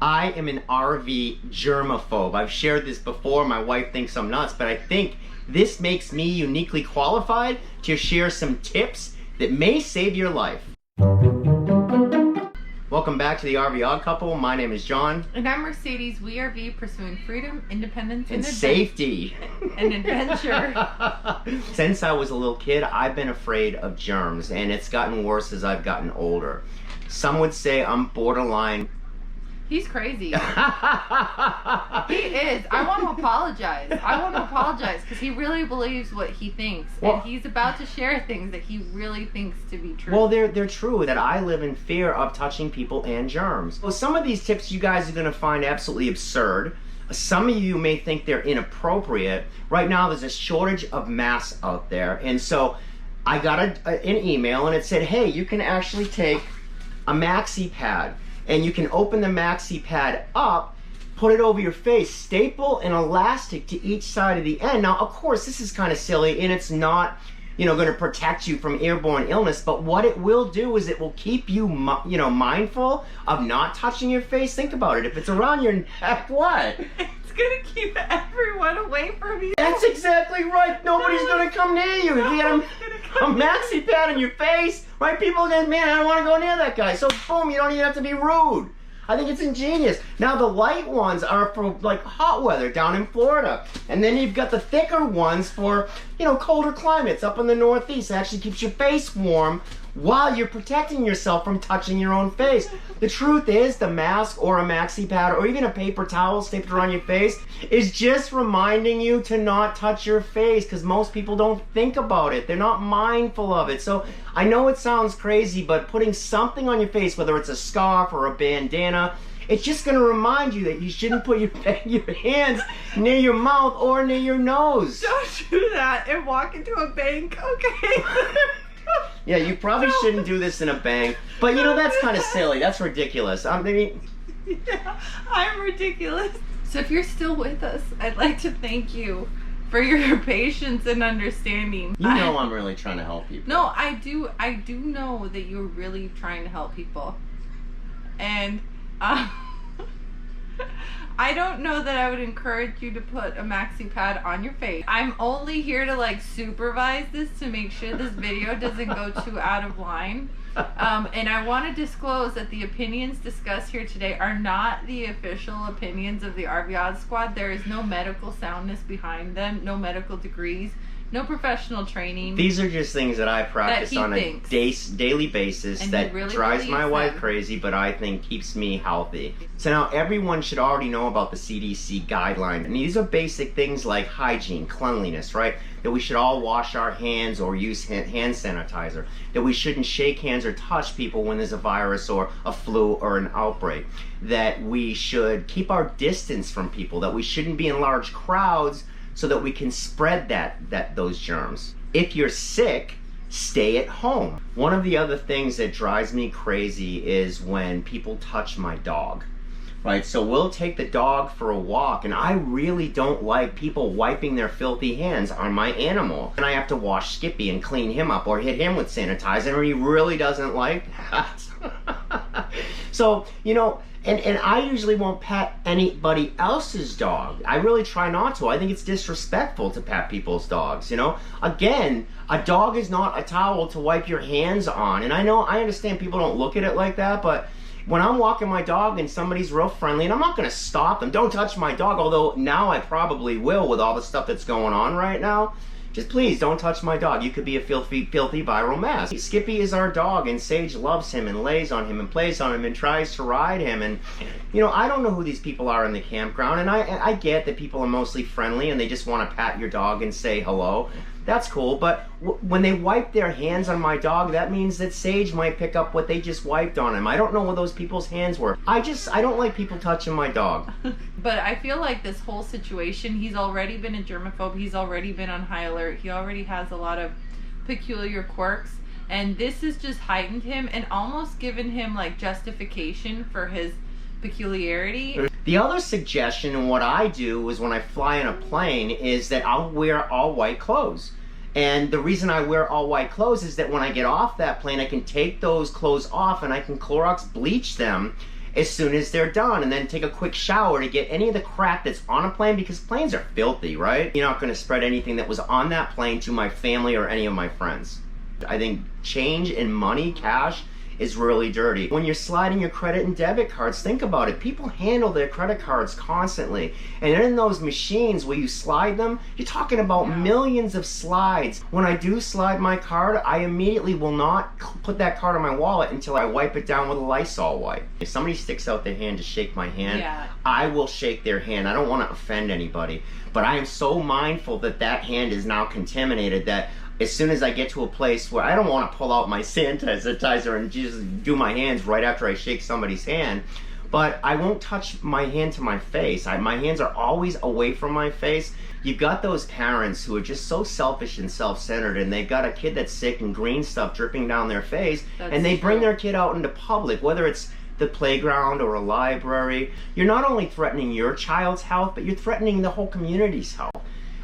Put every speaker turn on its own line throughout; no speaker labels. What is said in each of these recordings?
I am an RV germaphobe. I've shared this before. My wife thinks I'm nuts, but I think this makes me uniquely qualified to share some tips that may save your life. Welcome back to the RV Odd Couple. My name is John.
And I'm Mercedes. We RV, pursuing freedom, independence,
and safety.
And adventure.
Since I was a little kid, I've been afraid of germs, and it's gotten worse as I've gotten older. Some would say I'm borderline.
He's crazy. He is. I want to apologize. Because he really believes what he thinks. Well, and he's about to share things that he really thinks to be true.
Well, they're true, that I live in fear of touching people and germs. Well, some of these tips you guys are going to find absolutely absurd. Some of you may think they're inappropriate. Right now, there's a shortage of masks out there. And so I got an email, and it said, hey, you can actually take a Maxi Pad. And you can open the Maxi Pad up, put it over your face, staple an elastic to each side of the end. Now, of course, this is kind of silly, and it's not, going to protect you from airborne illness, but what it will do is it will keep you, mindful of not touching your face. Think about it. If it's around your neck, what?
It's going to keep everyone away from you.
That's exactly right. Nobody's going to come near you. If you have a Maxi Pad in your face, right? People are going, man, I don't want to go near that guy. So boom, you don't even have to be rude. I think it's ingenious. Now the light ones are for like hot weather down in Florida. And then you've got the thicker ones for, colder climates up in the Northeast. It actually keeps your face warm while you're protecting yourself from touching your own face. The truth is, the mask or a Maxi Pad or even a paper towel stapled around your face is just reminding you to not touch your face, because most people don't think about it. They're not mindful of it. So I know it sounds crazy, but putting something on your face, whether it's a scarf or a bandana, it's just going to remind you that you shouldn't put your hands near your mouth or near your nose.
Don't do that and walk into a bank, okay?
Yeah, you probably shouldn't do this in a bank, but that's kind of silly. That's ridiculous.
Yeah, I'm ridiculous. So if you're still with us, I'd like to thank you for your patience and understanding.
I'm really trying to help people.
No, I do know that you're really trying to help people. And I don't know that I would encourage you to put a Maxi Pad on your face. I'm only here to supervise this to make sure this video doesn't go too out of line. And I want to disclose that the opinions discussed here today are not the official opinions of the RV Odd Squad. There is no medical soundness behind them, no medical degrees, no professional training.
These are just things that I practice on a daily basis that really drives my wife crazy, but I think keeps me healthy. So now everyone should already know about the CDC Guidelines. And these are basic things like hygiene, cleanliness, right? That we should all wash our hands or use hand sanitizer. That we shouldn't shake hands or touch people when there's a virus or a flu or an outbreak. That we should keep our distance from people. That we shouldn't be in large crowds so that we can spread those germs. If you're sick, stay at home. One of the other things that drives me crazy is when people touch my dog. Right, so we'll take the dog for a walk, and I really don't like people wiping their filthy hands on my animal. And I have to wash Skippy and clean him up or hit him with sanitizer, and he really doesn't like that. So, and I usually won't pet anybody else's dog. I really try not to. I think it's disrespectful to pet people's dogs, Again, a dog is not a towel to wipe your hands on. And I understand people don't look at it like that, but when I'm walking my dog and somebody's real friendly, and I'm not going to stop them, don't touch my dog, although now I probably will with all the stuff that's going on right now. Just please don't touch my dog. You could be a filthy viral mess. Skippy is our dog, and Sage loves him and lays on him and plays on him and tries to ride him. And I don't know who these people are in the campground, and I get that people are mostly friendly and they just want to pat your dog and say hello. That's cool, but when they wipe their hands on my dog, that means that Sage might pick up what they just wiped on him. I don't know what those people's hands were. I don't like people touching my dog.
But I feel like this whole situation, he's already been a germaphobe. He's already been on high alert. He already has a lot of peculiar quirks. And this has just heightened him and almost given him justification for his peculiarity.
The other suggestion, and what I do is when I fly in a plane, is that I'll wear all white clothes. And the reason I wear all white clothes is that when I get off that plane, I can take those clothes off and I can Clorox bleach them as soon as they're done, and then take a quick shower to get any of the crap that's on a plane, because planes are filthy, right? You're not going to spread anything that was on that plane to my family or any of my friends. I think change in money, cash, is really dirty. When you're sliding your credit and debit cards, think about it. People handle their credit cards constantly. And in those machines where you slide them, you're talking about millions of slides. When I do slide my card, I immediately will not put that card in my wallet until I wipe it down with a Lysol wipe. If somebody sticks out their hand to shake my hand, I will shake their hand. I don't want to offend anybody. But I am so mindful that that hand is now contaminated that as soon as I get to a place where I don't want to pull out my sanitizer and just do my hands right after I shake somebody's hand, but I won't touch my hand to my face. My hands are always away from my face. You've got those parents who are just so selfish and self-centered, and they've got a kid that's sick and green stuff dripping down their face, and they bring their kid out into public, whether it's the playground or a library. You're not only threatening your child's health, but you're threatening the whole community's health.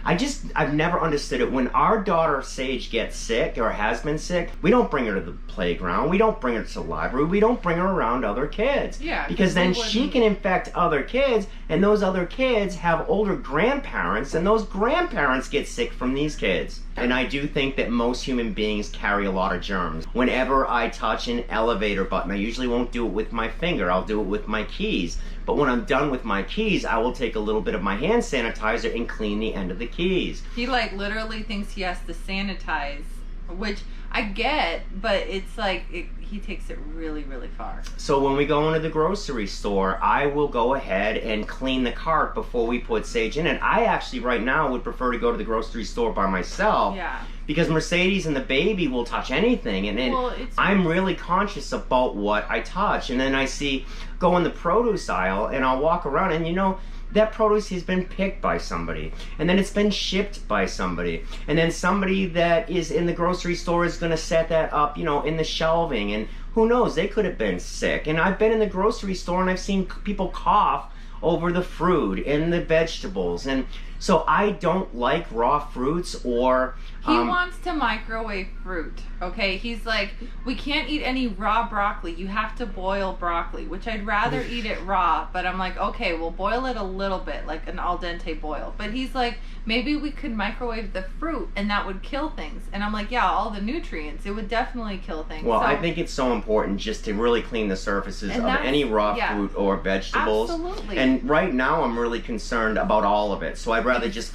I've never understood it. When our daughter Sage gets sick or has been sick, we don't bring her to the playground. We don't bring her to the library. We don't bring her around other kids. Yeah. Because then she can infect other kids, and those other kids have older grandparents, and those grandparents get sick from these kids. And I do think that most human beings carry a lot of germs. Whenever I touch an elevator button, I usually won't do it with my finger. I'll do it with my keys. But when I'm done with my keys, I will take a little bit of my hand sanitizer and clean the end of the keys.
He like literally thinks he has to sanitize, which I get, but it's like he takes it really, really far.
So when we go into the grocery store, I will go ahead and clean the cart before we put Sage in it. I actually right now would prefer to go to the grocery store by myself.
Yeah.
Because Mercedes and the baby will touch anything, and I'm really conscious about what I touch. And then I go in the produce aisle, and I'll walk around, and you know, that produce has been picked by somebody, and then it's been shipped by somebody, and then somebody that is in the grocery store is going to set that up, you know, in the shelving, and who knows, they could have been sick. And I've been in the grocery store, and I've seen people cough over the fruit and the vegetables, and so I don't like raw fruits or...
He wants to microwave fruit, okay? He's like, we can't eat any raw broccoli. You have to boil broccoli, which I'd rather eat it raw. But I'm like, okay, we'll boil it a little bit, like an al dente boil. But he's like, maybe we could microwave the fruit and that would kill things. And I'm like, yeah, all the nutrients. It would definitely kill things.
Well, I think it's so important just to really clean the surfaces of any raw fruit or vegetables.
Absolutely.
And right now I'm really concerned about all of it. So I'd rather just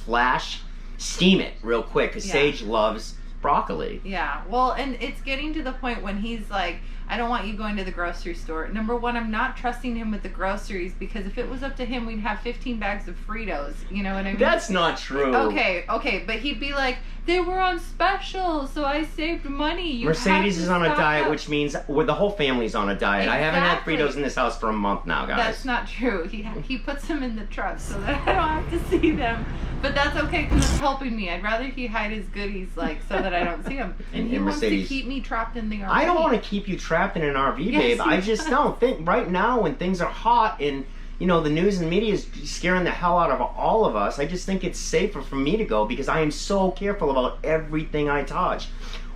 steam it real quick, because Sage loves broccoli.
Yeah, well, and it's getting to the point when he's like, I don't want you going to the grocery store. Number one, I'm not trusting him with the groceries, because if it was up to him, we'd have 15 bags of Fritos. You know what I mean?
That's not true.
Okay, but he'd be like, they were on special, so I saved money.
Mercedes is on a diet, which means the whole family's on a diet.
Exactly.
I haven't had Fritos in this house for a month now, guys.
That's not true. He puts them in the truck so that I don't have to see them. But that's okay, because it's helping me. I'd rather he hide his goodies, like, so that I don't see them. And he wants to keep me trapped in the RV.
I don't want to keep you trapped in an RV, babe. I just don't think right now when things are hot and, you know, the news and media is scaring the hell out of all of us, I just think it's safer for me to go, because I am so careful about everything I touch.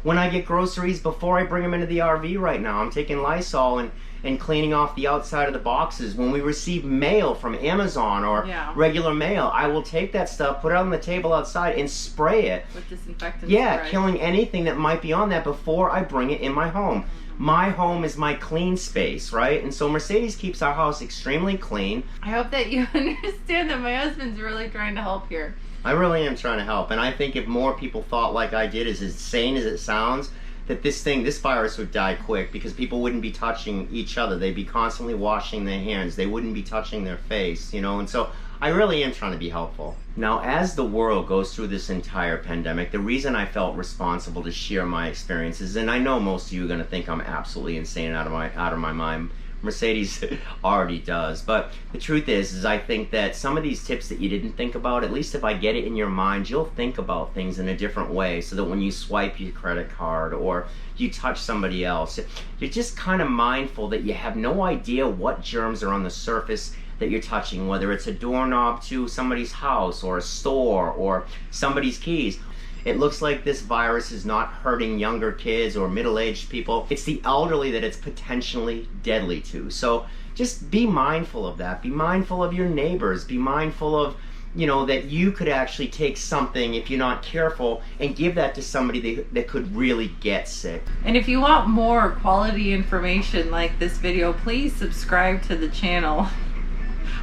When I get groceries, before I bring them into the RV right now, I'm taking Lysol and cleaning off the outside of the boxes. When we receive mail from Amazon or regular mail, I will take that stuff, put it on the table outside, and spray it.
With disinfectant
spray. Killing anything that might be on that before I bring it in my home. My home is my clean space, right? And so Mercedes keeps our house extremely clean.
I hope that you understand that my husband's really trying to help here.
I really am trying to help, and I think if more people thought like I did, as insane as it sounds, that this virus would die quick, because people wouldn't be touching each other. They'd be constantly washing their hands. They wouldn't be touching their face, you know, and so I really am trying to be helpful. Now, as the world goes through this entire pandemic, the reason I felt responsible to share my experiences, and I know most of you are going to think I'm absolutely insane out of my mind. Mercedes already does, but the truth is I think that some of these tips that you didn't think about, at least if I get it in your mind, you'll think about things in a different way, so that when you swipe your credit card or you touch somebody else, you're just kind of mindful that you have no idea what germs are on the surface that you're touching, whether it's a doorknob to somebody's house or a store or somebody's keys. It looks like this virus is not hurting younger kids or middle-aged people. It's the elderly that it's potentially deadly to. So just be mindful of that. Be mindful of your neighbors. Be mindful of, you know, that you could actually take something, if you're not careful, and give that to somebody that could really get sick.
And if you want more quality information like this video, please subscribe to the channel.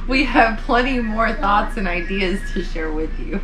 We have plenty more thoughts and ideas to share with you.